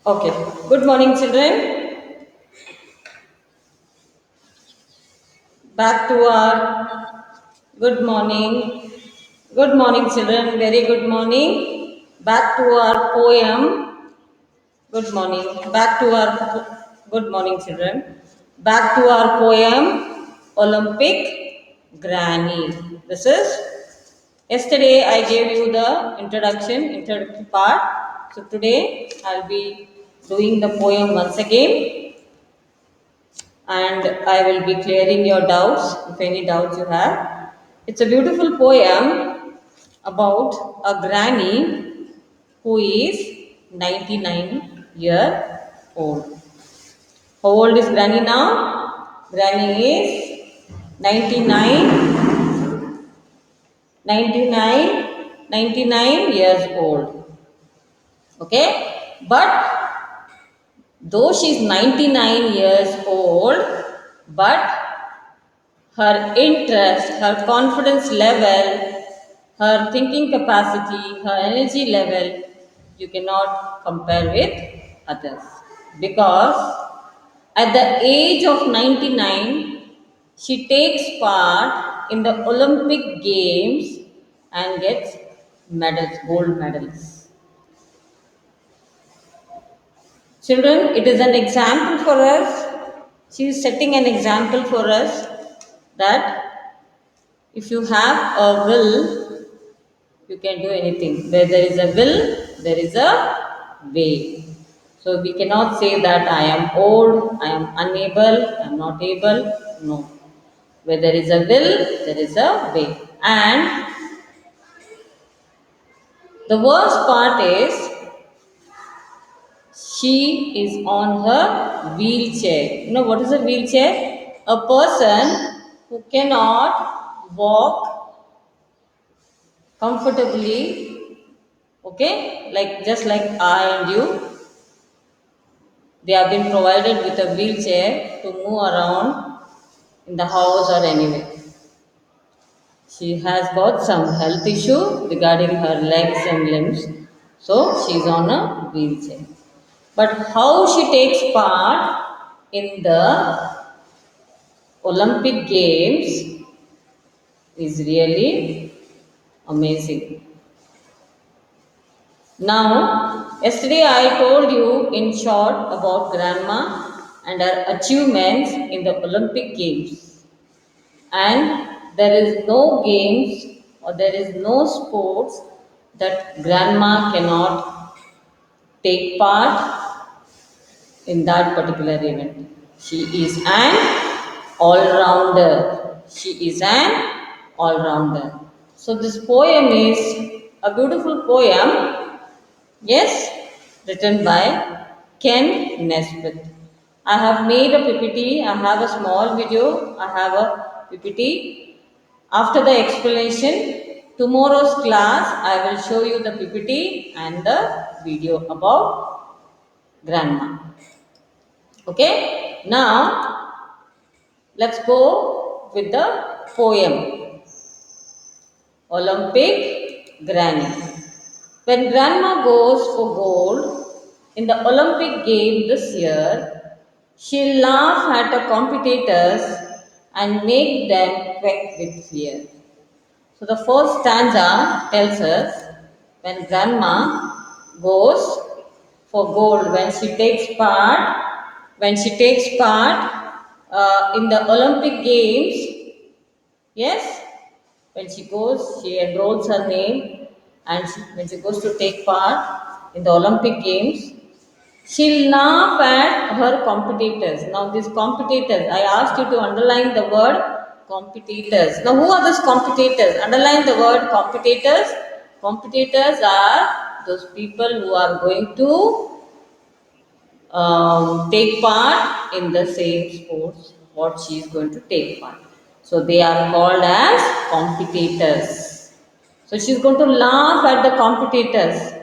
Okay. Good morning, children. Back to our good morning. Good morning, children. Very good morning. Back to our poem. Good morning. Back to our good morning, children. Back to our poem, Olympic Granny. This is yesterday I gave you the introductory part. So today I'll be doing the poem once again, and I will be clearing your doubts if any doubts you have. It's a beautiful poem about a granny who is 99-year old. How old is granny now? Granny is 99, 99 years old. Okay? But though she's 99 years old, but her interest, her confidence level, her thinking capacity, her energy level, you cannot compare with others. Because at the age of 99, she takes part in the Olympic Games and gets medals, gold medals. Children, it is an example for us. She is setting an example for us that if you have a will, you can do anything. Where there is a will, there is a way. So we cannot say that I am old, I am unable, I am not able. No. Where there is a will, there is a way. And the worst part is she is on her wheelchair. You know what is a wheelchair? A person who cannot walk comfortably, okay, like just like I and you, they have been provided with a wheelchair to move around in the house or anywhere. She has got some health issue regarding her legs and limbs, so she is on a wheelchair. But how she takes part in the Olympic Games is really amazing. Now, yesterday I told you in short about grandma and her achievements in the Olympic Games. And there is no games or there is no sports that grandma cannot take part in that particular event. She is an all rounder. She is an all rounder. So, this poem is a beautiful poem. Yes, written by Ken Nesbitt. I have made a PPT. I have a small video. I have a PPT. After the explanation, tomorrow's class, I will show you the PPT and the video about grandma. Okay, now let's go with the poem Olympic Granny. When grandma goes for gold in the Olympic game this year, she'll laugh at her competitors and make them quake with fear. So the first stanza tells us when grandma goes for gold, when she takes part in the Olympic Games, yes, when she goes, she enrolls her name, and when she goes to take part in the Olympic Games, she'll laugh at her competitors. Now, these competitors, I asked you to underline the word competitors. Now, who are these competitors? Underline the word competitors. Competitors are those people who are going to take part in the same sports what she is going to take part. So they are called as competitors. So she is going to laugh at the competitors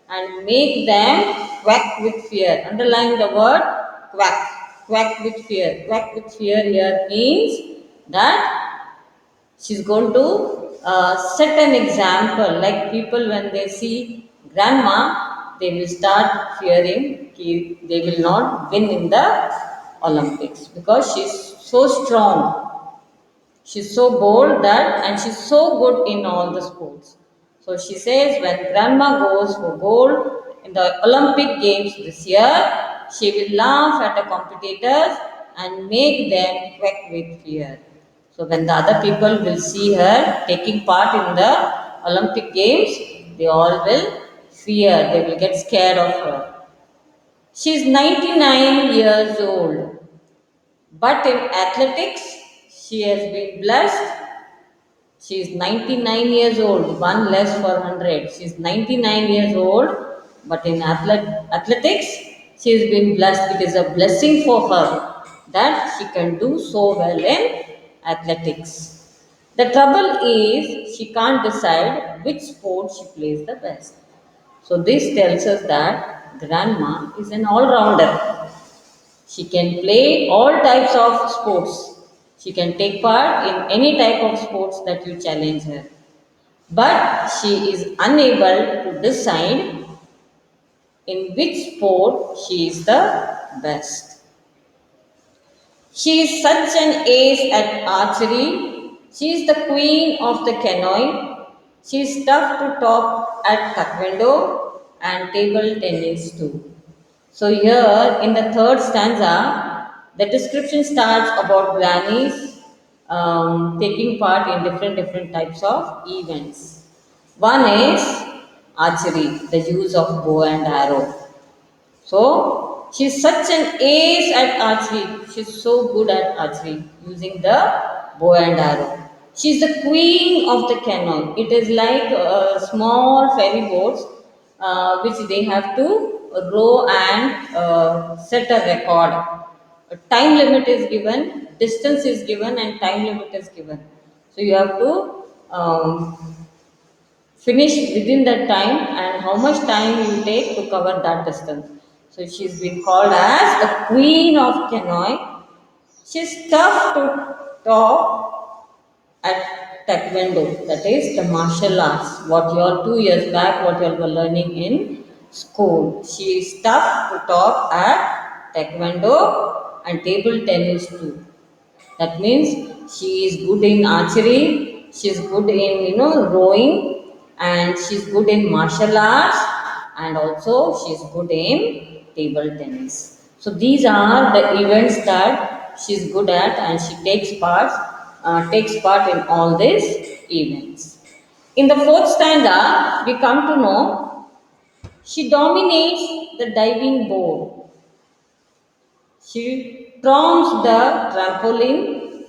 and make them quack with fear. Underline the word quack. Quack with fear. Quack with fear here means that she's going to set an example. Like people when they see grandma, they will start fearing they will not win in the Olympics because she's so strong. She's so bold that and she's so good in all the sports. So she says when grandma goes for gold in the Olympic Games this year, she will laugh at the competitors and make them quake with fear. So when the other people will see her taking part in the Olympic Games, they all will fear, they will get scared of her. She is 99 years old, but in athletics, she has been blessed. She is 99 years old, one less for 100. She is 99 years old, but in athletics, she has been blessed. It is a blessing for her that she can do so well in athletics. The trouble is, she can't decide which sport she plays the best. So, this tells us that grandma is an all rounder. She can play all types of sports. She can take part in any type of sports that you challenge her. But she is unable to decide in which sport she is the best. She is such an ace at archery. She is the queen of the canoe. She is tough to top at taekwondo and table tennis too. So here in the third stanza, the description starts about grannies taking part in different types of events. One is archery, the use of bow and arrow. So she's such an ace at archery. She's so good at archery using the bow and arrow. She's the queen of the canoe. It is like small ferry boats which they have to row and set a record. A time limit is given, distance is given, and time limit is given. So you have to finish within that time and how much time you take to cover that distance. So she's been called as the queen of canoe. She's tough to talk at taekwondo, that is the martial arts. What you all 2 years back, what you all were learning in school. She is tough to talk at taekwondo and table tennis too. That means she is good in archery, she is good in rowing, and she is good in martial arts, and also she is good in table tennis. So these are the events that she is good at, and she takes part in all these events. In the fourth stanza, we come to know she dominates the diving board. She trumps the trampoline.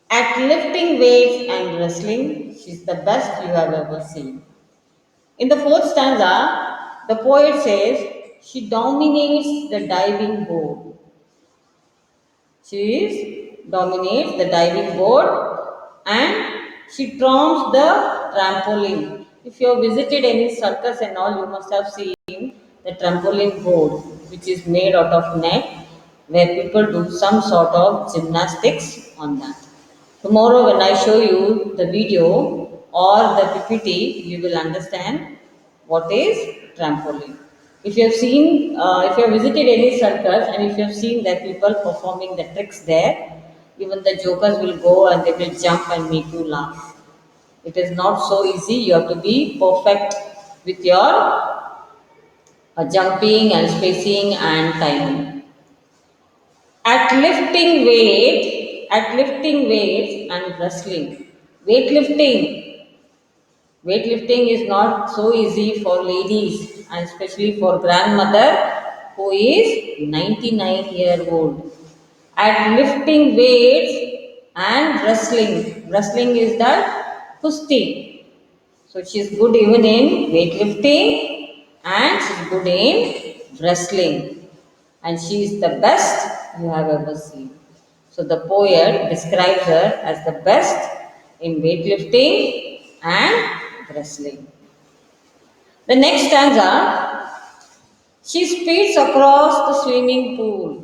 At lifting weights and wrestling, she's the best you have ever seen. In the fourth stanza, the poet says, she dominates the diving board. Dominates the diving board and she trumps the trampoline. If you have visited any circus and all, you must have seen the trampoline board, which is made out of net, where people do some sort of gymnastics on that. Tomorrow, when I show you the video or the PPT, you will understand what is trampoline. If you have seen, if you have visited any circus and if you have seen that people performing the tricks there, even the jokers will go and they will jump and make you laugh. It is not so easy. You have to be perfect with your jumping and spacing and timing. At lifting weights and wrestling. Weightlifting. Weightlifting is not so easy for ladies and especially for grandmother who is 99-year-old. At lifting weights and wrestling. Wrestling is that kusti. So she's good even in weightlifting and she's good in wrestling. And she is the best you have ever seen. So the poet describes her as the best in weightlifting and wrestling. The next stanza, she speeds across the swimming pool.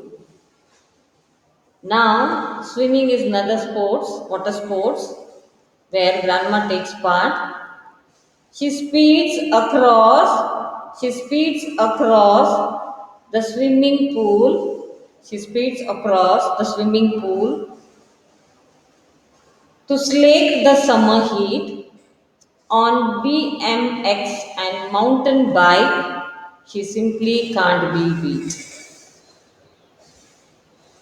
Now, swimming is another water sports, where grandma takes part. She speeds across She speeds across the swimming pool. She speeds across the swimming pool to slake the summer heat on BMX and mountain bike. She simply can't be beat.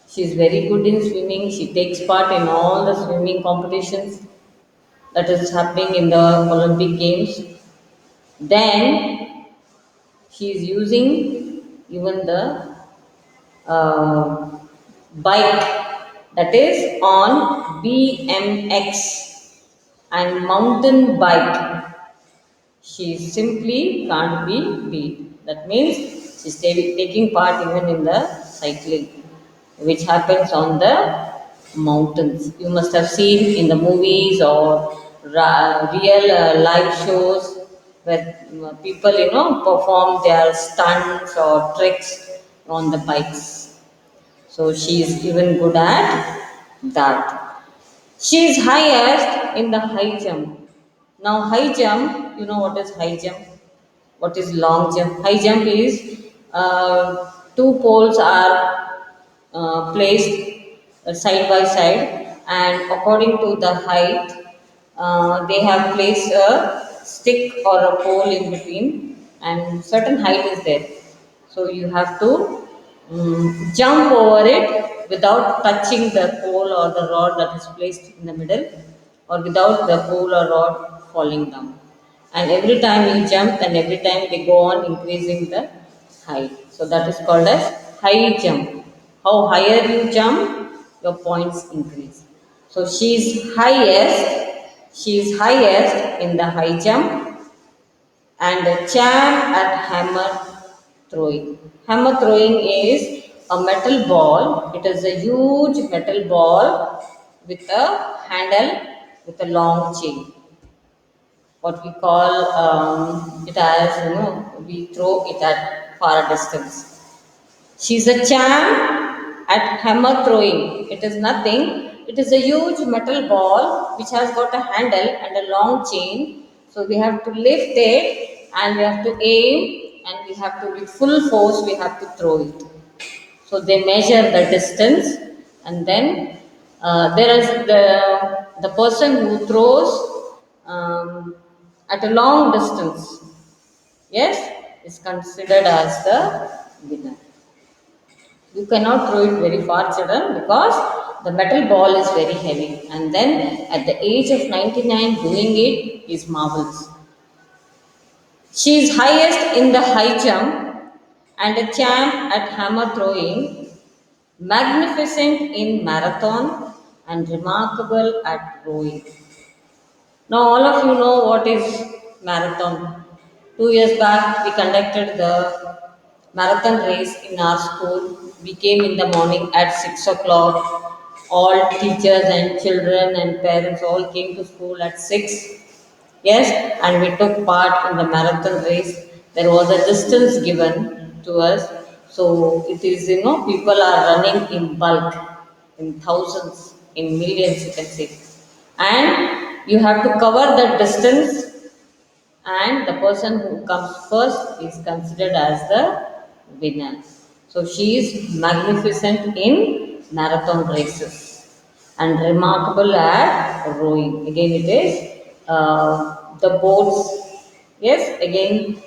She is very good in swimming. She takes part in all the swimming competitions that is happening in the Olympic Games. Then she is using even the uh, bike, that is on BMX and mountain bike. She simply can't be beat. That means she's taking part even in the cycling, which happens on the mountains. You must have seen in the movies or real live shows where people, perform their stunts or tricks on the bikes. So she is even good at that. She is highest in the high jump. Now, high jump, you know what is high jump? What is long jump? High jump is two poles are placed side by side, and according to the height, they have placed a stick or a pole in between, and certain height is there. So you have to jump over it without touching the pole or the rod that is placed in the middle, or without the pole or rod falling down. And every time you jump, and every time they go on increasing the height. So that is called as high jump. How higher you jump, your points increase. So she is highest in the high jump and a champ at hammer throwing. Hammer throwing is a metal ball. It is a huge metal ball with a handle with a long chain. What we call it as, we throw it at far distance. She's a champ at hammer throwing. It is nothing. It is a huge metal ball which has got a handle and a long chain. So we have to lift it and we have to aim, and we have to, with full force, we have to throw it. So they measure the distance, and then there is the person who throws at a long distance. Yes, is considered as the winner. You cannot throw it very far, children, because the metal ball is very heavy. And then at the age of 99, doing it is marvelous. She is highest in the high jump and a champ at hammer throwing, magnificent in marathon, and remarkable at rowing. Now, all of you know what is marathon. 2 years back, we conducted the marathon race in our school. We came in the morning at 6 o'clock. All teachers and children and parents all came to school at 6. Yes, and we took part in the marathon race. There was a distance given to us. So it is, people are running in bulk, in thousands, in millions, you can say. And you have to cover the distance, and the person who comes first is considered as the winner. So she is magnificent in marathon races and remarkable at rowing. Again, it is the boats. Yes, again,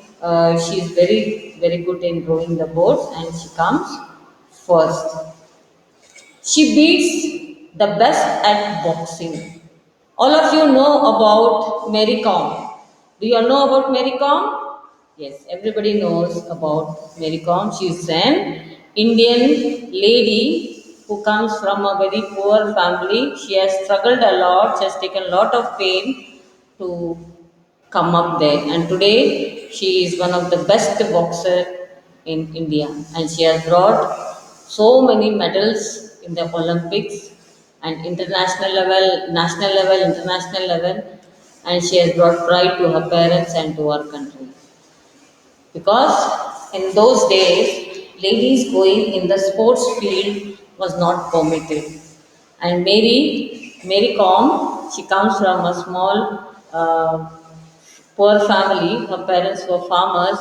she is very, very good in rowing the boats, and she comes first. She beats the best at boxing. All of you know about Mary Kom. Do you all know about Mary Kom? Yes, everybody knows about Mary Kom. She is an Indian lady who comes from a very poor family. She has struggled a lot. She has taken a lot of pain to come up there. And today she is one of the best boxer in India, and she has brought so many medals in the Olympics and international level, national level, international level, and she has brought pride to her parents and to our country. Because in those days, ladies going in the sports field was not permitted. And Mary Com, she comes from a small poor family. Her parents were farmers.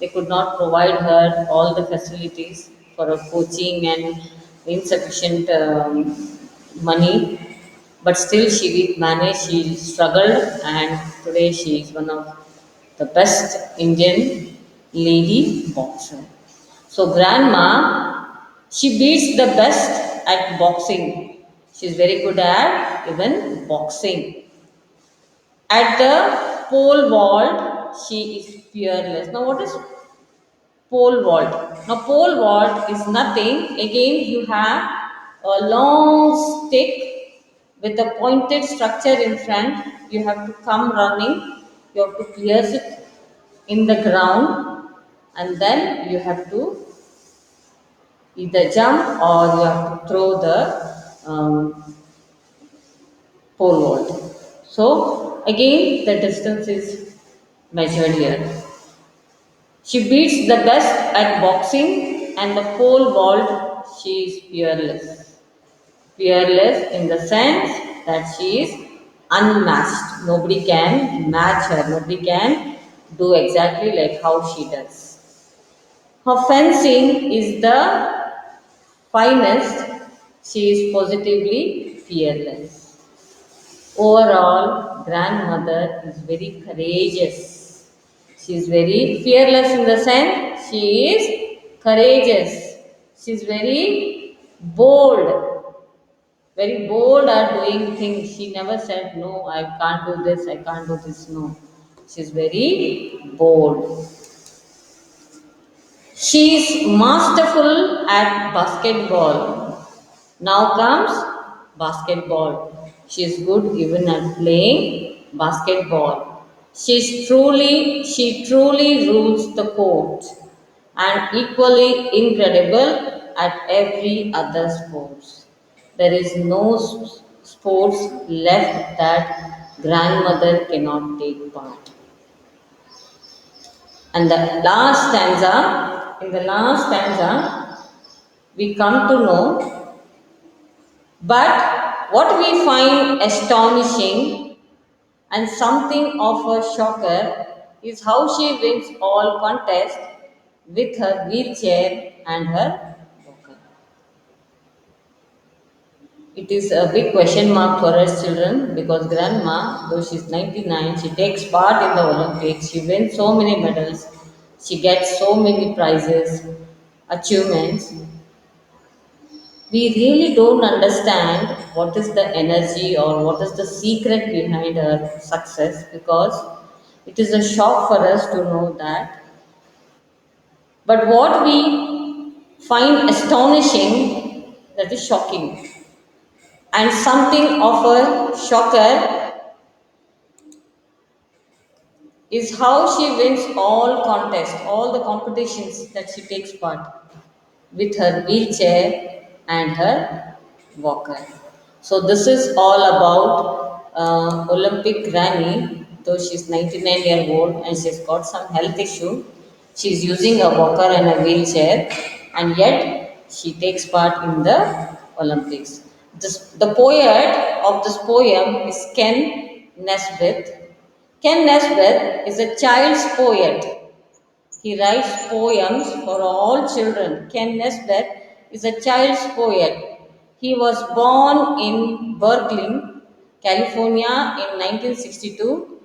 they could not provide her all the facilities for her coaching and insufficient money, but still she did manage. She struggled, and today she is one of the best Indian lady boxer. So grandma, she beats the best at boxing. She's very good at even boxing. At the pole vault, she is fearless. Now, what is pole vault? Now, pole vault is nothing. Again, you have a long stick with a pointed structure in front. You have to come running. You have to place it in the ground, and then you have to either jump or you have to throw the pole vault. So again, the distance is measured here. She beats the best at boxing, and the pole vault, she is fearless. Fearless in the sense that she is unmatched. Nobody can match her. Nobody can do exactly like how she does. Her fencing is the finest. She is positively fearless. Overall, grandmother is very courageous. She is very fearless in the sense she is courageous. She is very bold at doing things. She never said, no, I can't do this, I can't do this. No. She is very bold. She is masterful at basketball. Now comes basketball. She is good even at playing basketball. She truly rules the court and equally incredible at every other sports. There is no sports left that grandmother cannot take part. And in the last stanza, we come to know, but what we find astonishing and something of a shocker is how she wins all contests with her wheelchair and her walker. It is a big question mark for us children because grandma, though she's 99, she takes part in the Olympics, she wins so many medals, she gets so many prizes, achievements. We really don't understand what is the energy or what is the secret behind her success because it is a shock for us to know that. But what we find astonishing, that is shocking. And something of a shocker is how she wins all contests, all the competitions that she takes part with her wheelchair and her walker. So this is all about Olympic granny. Though she's 99-year old and she's got some health issue, she's using a walker and a wheelchair, and yet she takes part in the Olympics. The poet of this poem is Ken Nesbitt. Ken Nesbitt is a child's poet. He writes poems for all children. Ken Nesbitt is a child's poet. He was born in Berkeley, California in 1962.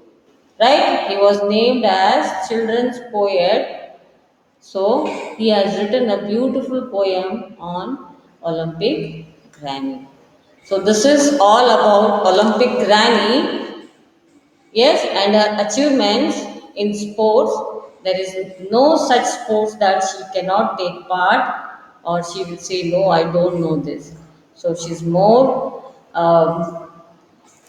Right? He was named as children's poet. So he has written a beautiful poem on Olympic Granny. So this is all about Olympic Granny. Yes, and her achievements in sports, there is no such sports that she cannot take part or she will say, no, I don't know this. So she's more,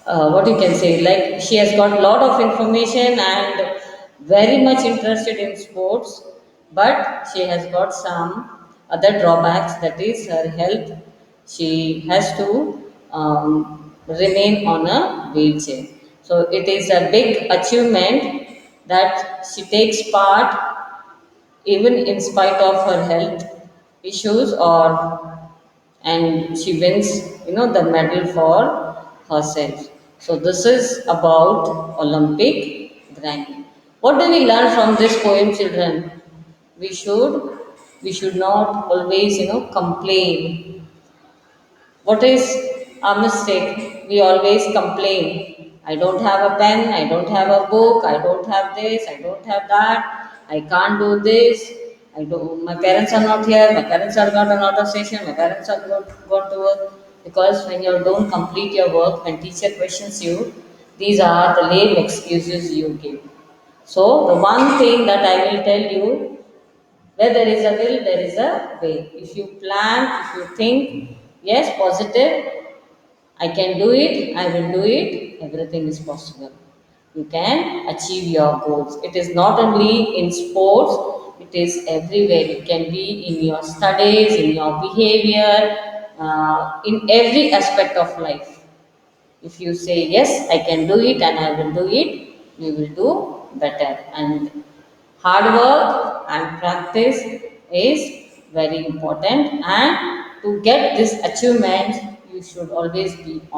what you can say, like she has got a lot of information and very much interested in sports, but she has got some other drawbacks, that is her health. She has to remain on a wheelchair. So it is a big achievement that she takes part even in spite of her health issues, or and she wins the medal for herself. So this is about Olympic granny. What do we learn from this poem, children? we should we should not always complain. What is a mistake? We always complain. I don't have a pen, I don't have a book, I don't have this, I don't have that, I can't do this. I do my parents are not here, my parents are gone on auto station, my parents are gone to work. Because when you don't complete your work, when teacher questions you, these are the lame excuses you give. So the one thing that I will tell you, where there is a will, there is a way. If you plan, if you think, yes, positive, I can do it, I will do it, everything is possible. You can achieve your goals. It is not only in sports, it is everywhere. It can be in your studies, in your behavior, in every aspect of life. If you say, yes, I can do it and I will do it, you will do better. And hard work and practice is very important. And to get this achievement, you should always be on